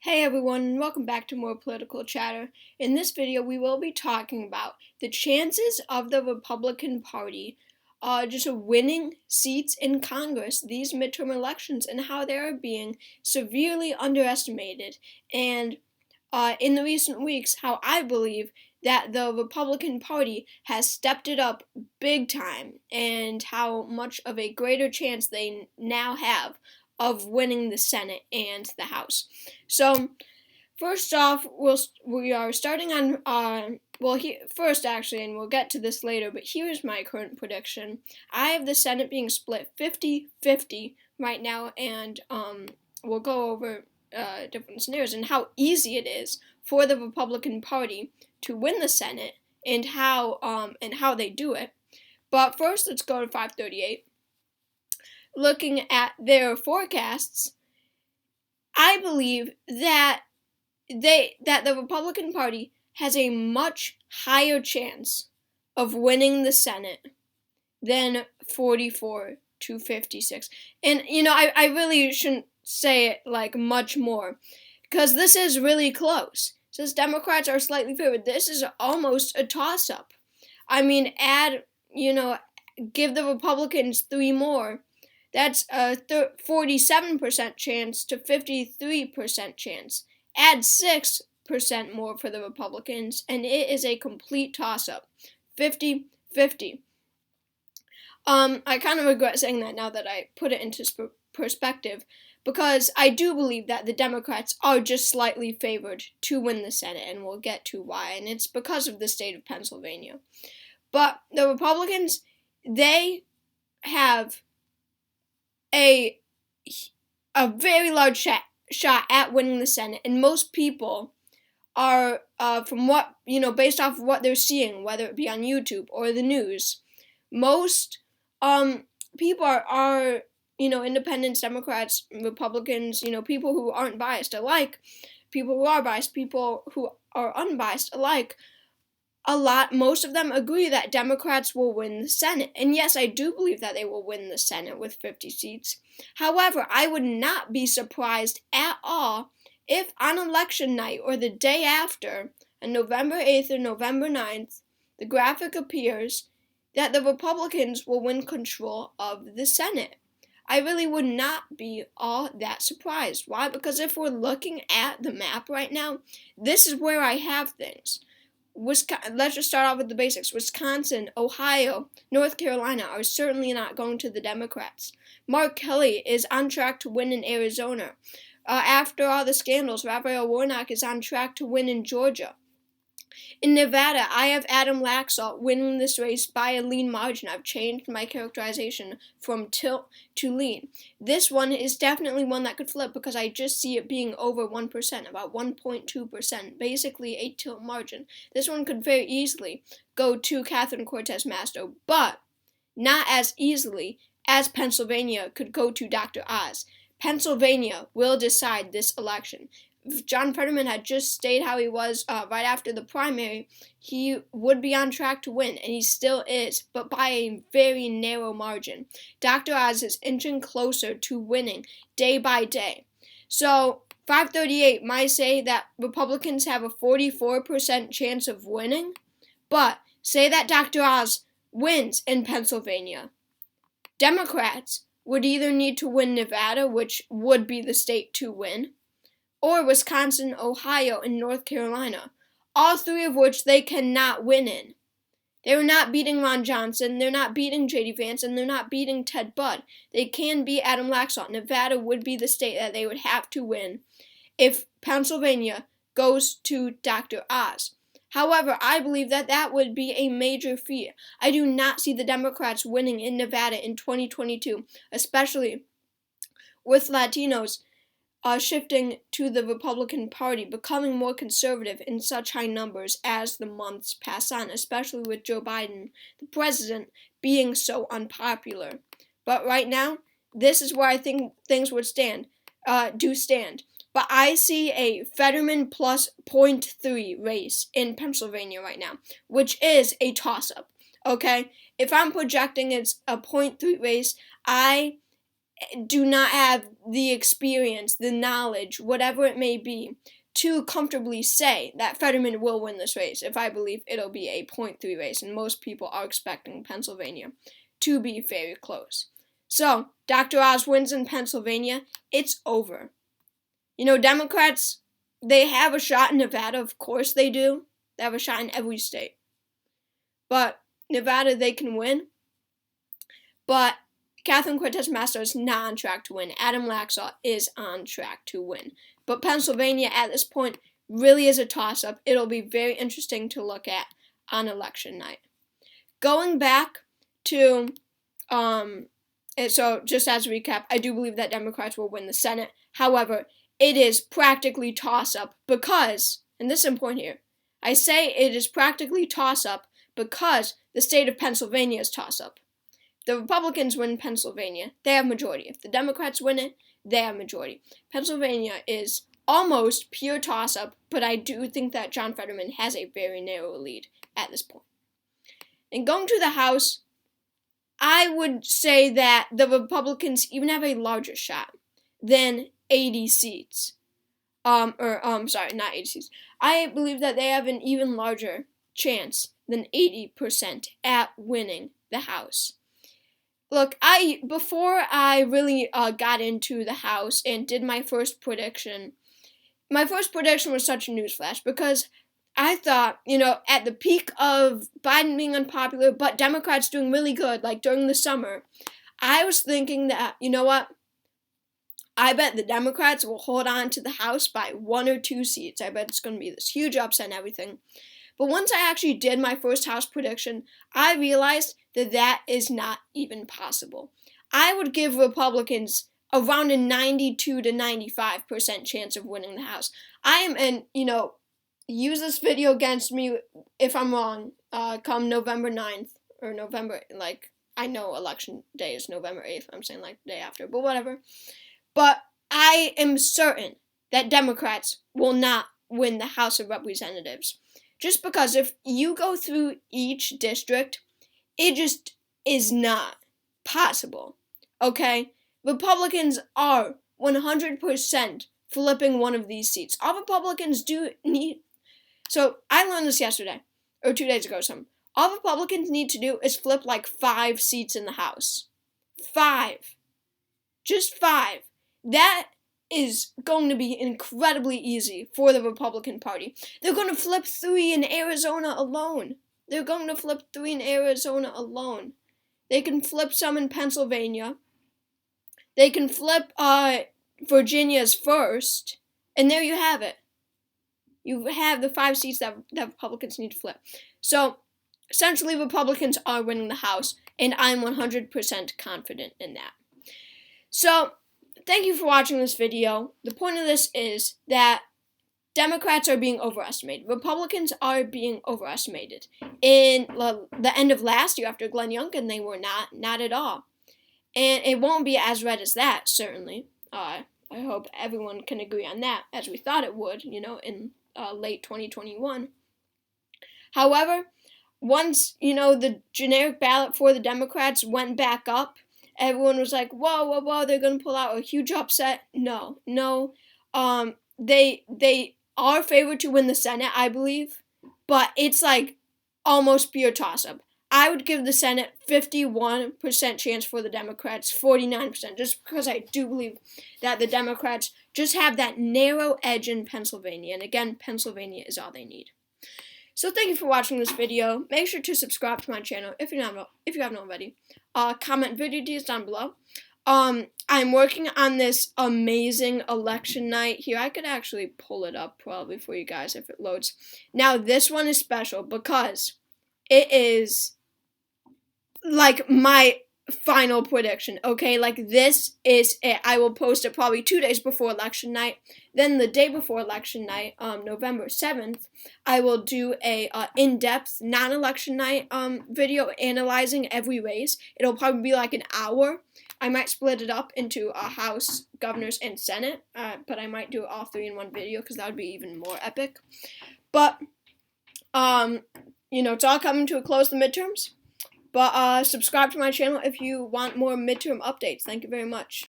Hey everyone, and welcome back to more political chatter. In this video, we will be talking about the chances of the Republican Party just winning seats in Congress these midterm elections and how they are being severely underestimated. And in the recent weeks, how I believe that the Republican Party has stepped it up big time and how much of a greater chance they now have of winning the Senate and the House. So, first off, we are starting on first actually, and we'll get to this later, but here's my current prediction. I have the Senate being split 50-50 right now, and we'll go over different scenarios and how easy it is for the Republican Party to win the Senate and how they do it. But first, let's go to 538. Looking at their forecasts, I believe that the Republican Party has a much higher chance of winning the Senate than 44 to 56. And I really shouldn't say it like much more, because this is really close. Since Democrats are slightly favored, this is almost a toss-up. I mean, give the Republicans 3 more. That's a 47% chance to 53% chance. Add 6% more for the Republicans, and it is a complete toss-up. 50-50. I kind of regret saying that now that I put it into perspective, because I do believe that the Democrats are just slightly favored to win the Senate, and we'll get to why, and it's because of the state of Pennsylvania. But the Republicans, they have a very large shot at winning the Senate, and most people are, from what, based off of what they're seeing, whether it be on YouTube or the news, most people are independents, Democrats, Republicans, people who aren't biased alike, people who are biased, people who are unbiased alike. Most of them agree that Democrats will win the Senate. And yes, I do believe that they will win the Senate with 50 seats. However, I would not be surprised at all if on election night or the day after, on November 8th or November 9th, the graphic appears that the Republicans will win control of the Senate. I really would not be all that surprised. Why? Because if we're looking at the map right now, this is where I have things. Let's just start off with the basics. Wisconsin, Ohio, North Carolina are certainly not going to the Democrats. Mark Kelly is on track to win in Arizona. After all the scandals, Raphael Warnock is on track to win in Georgia. In Nevada, I have Adam Laxalt winning this race by a lean margin. I've changed my characterization from tilt to lean. This one is definitely one that could flip because I just see it being over 1%, about 1.2%, basically a tilt margin. This one could very easily go to Catherine Cortez Masto, but not as easily as Pennsylvania could go to Dr. Oz. Pennsylvania will decide this election. If John Fetterman had just stayed how he was right after the primary, he would be on track to win, and he still is, but by a very narrow margin. Dr. Oz is inching closer to winning day by day. So 538 might say that Republicans have a 44% chance of winning, but say that Dr. Oz wins in Pennsylvania. Democrats would either need to win Nevada, which would be the state to win, or Wisconsin, Ohio, and North Carolina, all 3 of which they cannot win in. They're not beating Ron Johnson, they're not beating J.D. Vance, and they're not beating Ted Budd. They can beat Adam Laxalt. Nevada would be the state that they would have to win if Pennsylvania goes to Dr. Oz. However, I believe that would be a major feat. I do not see the Democrats winning in Nevada in 2022, especially with Latinos shifting to the Republican Party, becoming more conservative in such high numbers as the months pass on, especially with Joe Biden, the president, being so unpopular. But right now, this is where I think things would stand. But I see a Fetterman plus 0.3 race in Pennsylvania right now, which is a toss-up, okay? If I'm projecting it's a 0.3 race, I do not have the experience, the knowledge, whatever it may be, to comfortably say that Fetterman will win this race if I believe it'll be a 0.3 race, and most people are expecting Pennsylvania to be very close. So, Dr. Oz wins in Pennsylvania. It's over. You know, Democrats, they have a shot in Nevada, of course they do. They have a shot in every state. But Nevada, they can win. But Catherine Cortez Masto is not on track to win. Adam Laxalt is on track to win. But Pennsylvania, at this point, really is a toss-up. It'll be very interesting to look at on election night. Going back to, so just as a recap, I do believe that Democrats will win the Senate. However, it is practically toss-up because, and this is important here, I say it is practically toss-up because the state of Pennsylvania is toss-up. The Republicans win Pennsylvania, they have majority. If the Democrats win it, they have majority. Pennsylvania is almost pure toss-up, but I do think that John Fetterman has a very narrow lead at this point. And going to the House, I would say that the Republicans even have a larger shot than 80 seats. Not 80 seats. I believe that they have an even larger chance than 80% at winning the House. Look, before I really got into the House and did my first prediction was such a newsflash because I thought, at the peak of Biden being unpopular, but Democrats doing really good, like during the summer, I was thinking that, you know what? I bet the Democrats will hold on to the House by 1 or 2 seats. I bet it's going to be this huge upset and everything. But once I actually did my first House prediction, I realized that is not even possible. I would give Republicans around a 92 to 95% chance of winning the House. Use this video against me if I'm wrong, come November 9th, or November, I know election day is November 8th, I'm saying the day after, but whatever. But I am certain that Democrats will not win the House of Representatives. Just because if you go through each district, it just is not possible, okay? Republicans are 100% flipping one of these seats. All Republicans do need... So, I learned this yesterday, or 2 days ago or something. All Republicans need to do is flip 5 seats in the House. 5. Just 5. That is going to be incredibly easy for the Republican Party. They're going to flip 3 in Arizona alone. They can flip some in Pennsylvania. They can flip Virginia's first. And there you have it. You have the 5 seats that Republicans need to flip. So, essentially, Republicans are winning the House. And I'm 100% confident in that. So, thank you for watching this video. The point of this is that Democrats are being overestimated. Republicans are being overestimated. In the end of last year after Glenn Youngkin, they were not at all. And it won't be as red as that, certainly. I hope everyone can agree on that, as we thought it would, in late 2021. However, once, the generic ballot for the Democrats went back up, everyone was like, whoa, they're going to pull out a huge upset. No. They are favored to win the Senate, I believe, but it's almost pure toss-up. I would give the Senate 51% chance for the Democrats, 49%, just because I do believe that the Democrats just have that narrow edge in Pennsylvania, and again, Pennsylvania is all they need. So thank you for watching this video. Make sure to subscribe to my channel if you haven't already. Comment video ideas down below. I'm working on this amazing election night here. I could actually pull it up probably for you guys if it loads. Now this one is special because it is my final prediction, okay? This is it. I will post it probably 2 days before election night. Then the day before election night, November 7th, I will do a in-depth non-election night video analyzing every race. It'll probably be an hour. I might split it up into a House, Governors, and Senate, but I might do all 3 in one video because that would be even more epic. But, it's all coming to a close, the midterms. But subscribe to my channel if you want more midterm updates. Thank you very much.